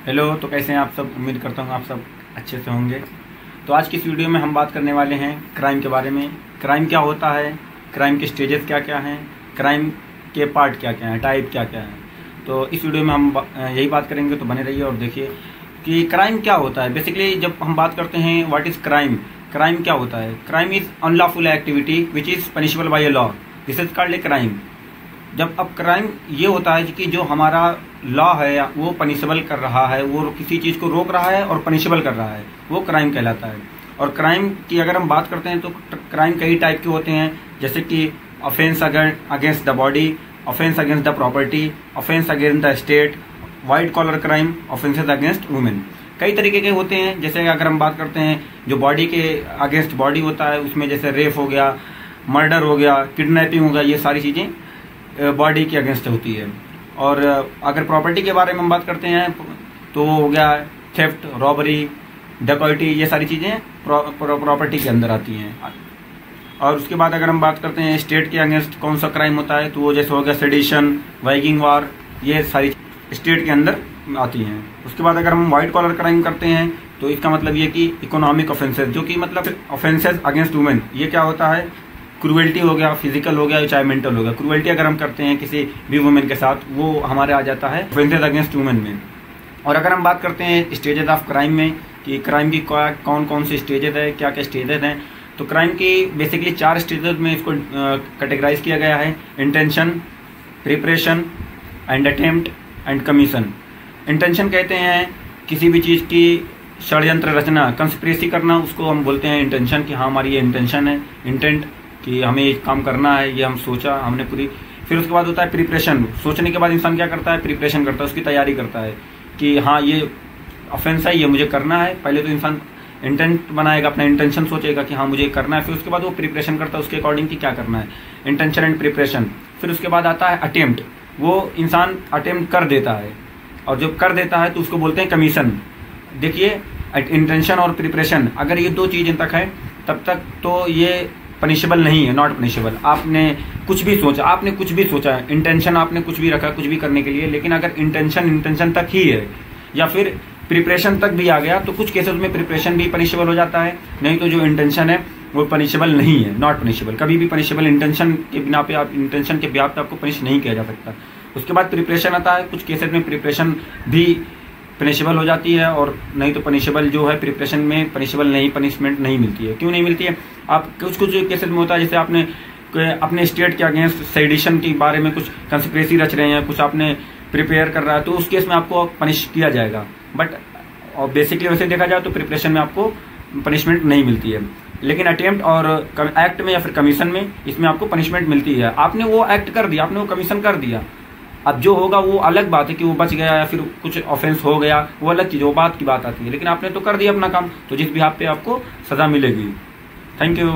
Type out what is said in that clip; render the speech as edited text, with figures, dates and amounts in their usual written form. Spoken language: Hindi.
हेलो, तो कैसे हैं आप सब। उम्मीद करता हूँ आप सब अच्छे से होंगे। तो आज की इस वीडियो में हम बात करने वाले हैं क्राइम के बारे में। क्राइम क्या होता है, क्राइम के स्टेजेस क्या क्या हैं, क्राइम के पार्ट क्या क्या हैं, टाइप क्या क्या हैं। तो इस वीडियो में हम यही बात करेंगे, तो बने रहिए और देखिए कि क्राइम क्या होता है। बेसिकली जब हम बात करते हैं व्हाट इज़ क्राइम, क्राइम क्या होता है। Crime is unlawful activity which is punishable by a law, this is called a crime. जब अब क्राइम ये होता है कि जो हमारा लॉ है वो पनिशेबल कर रहा है, वो किसी चीज़ को रोक रहा है और पनिशेबल कर रहा है, वो क्राइम कहलाता है। और क्राइम की अगर हम बात करते हैं तो क्राइम कई टाइप के होते हैं, जैसे कि offence against the body, offence against the property, offence against the state, white collar crime, offences against women. कई तरीके के होते हैं। जैसे अगर हम बात करते हैं जो बॉडी के अगेंस्ट बॉडी होता है, उसमें जैसे रेप हो गया, मर्डर हो गया, किडनैपिंग हो गया, ये सारी चीज़ें बॉडी के अगेंस्ट होती है। और अगर प्रॉपर्टी के बारे में हम बात करते हैं तो वो हो गया थेफ्ट, रॉबरी, डकैती, ये सारी चीज़ें प्रॉपर्टी के अंदर आती हैं। और उसके बाद अगर हम बात करते हैं स्टेट के अगेंस्ट कौन सा क्राइम होता है, तो वो जैसे हो गया सेडिशन, वाइगिंग वार, ये सारी स्टेट के अंदर आती हैं। उसके बाद अगर हम व्हाइट कॉलर क्राइम करते हैं तो इसका मतलब ये कि इकोनॉमिक ऑफेंसेस, जो कि मतलब ऑफेंसेस अगेंस्ट वुमेन, ये क्या होता है, क्रूएल्टी हो गया, फिजिकल हो गया, चाहे मेंटल हो गया। क्रूएल्टी अगर हम करते हैं किसी भी वुमेन के साथ, वो हमारे आ जाता है ऑफेंसेस अगेंस्ट वुमेन में। और अगर हम बात करते हैं स्टेजेस ऑफ क्राइम में कि क्राइम की कौन कौन से स्टेजेस है, क्या क्या स्टेजेस हैं, तो क्राइम की बेसिकली 4 स्टेजेस में इसको कैटेगराइज किया गया है। Intention, preparation and attempt and commission. Intention कहते हैं किसी भी चीज़ की षड्यंत्र रचना, कंस्पिरेसी करना, उसको हम बोलते हैं इंटेंशन, कि हाँ हमारी ये इंटेंशन है, इंटेंट कि हमें एक काम करना है, ये हम सोचा, हमने पूरी। फिर उसके बाद होता है प्रिपरेशन। सोचने के बाद इंसान क्या करता है, प्रिपरेशन करता है, उसकी तैयारी करता है कि हाँ ये ऑफेंस है, ये मुझे करना है। पहले तो इंसान इंटेंट बनाएगा, अपना इंटेंशन सोचेगा कि हाँ मुझे करना है, फिर उसके बाद वो प्रिपरेशन करता है उसके अकॉर्डिंग कि क्या करना है, इंटेंशन एंड प्रिपरेशन। फिर उसके बाद आता है अटेम्प्ट, वो इंसान अटेम्प्ट कर देता है, और जब कर देता है तो उसको बोलते हैं कमीशन। देखिए इंटेंशन और प्रिपरेशन अगर ये 2 चीज़ें तक है तब तक तो ये पनिशेबल नहीं है, नॉट पनिशेबल। आपने कुछ भी सोचा, इंटेंशन आपने कुछ भी रखा कुछ भी करने के लिए, लेकिन अगर इंटेंशन तक ही है या फिर प्रिपरेशन तक भी आ गया तो कुछ केसेस में प्रिपरेशन भी पनिशेबल हो जाता है, नहीं तो जो इंटेंशन है वो पनिशेबल नहीं है, नॉट पनिशेबल। कभी भी पनिशेबल इंटेंशन के बिना पे, आप इंटेंशन के बिना पे आपको पनिश नहीं किया जा सकता। उसके बाद प्रिपरेशन आता है, कुछ केसेस में प्रिपरेशन भी पनिशेबल हो जाती है, और नहीं तो पनिशेबल जो है प्रिपरेशन में पनिशेबल नहीं, पनिशमेंट नहीं मिलती है। क्यों नहीं मिलती है, आप कुछ केसेस में होता है जैसे आपने अपने स्टेट के अगेंस्ट सेडिशन के बारे में कुछ कंस्पिरेसी रच रहे हैं, कुछ आपने प्रिपेयर कर रहा है, तो उस केस में आपको पनिश किया जाएगा। बट और बेसिकली वैसे देखा जाए तो प्रिपरेशन में आपको पनिशमेंट नहीं मिलती है, लेकिन अटेम्प्ट और एक्ट में या फिर कमीशन में इसमें आपको पनिशमेंट मिलती है। आपने वो एक्ट कर दिया, आपने वो कमीशन कर दिया, अब जो होगा वो अलग बात है कि वो बच गया या फिर कुछ ऑफेंस हो गया, वो अलग चीज़, वो बात की बात आती है। लेकिन आपने तो कर दिया अपना काम, तो जिस भी हाथ पे आपको सजा मिलेगी। Thank you.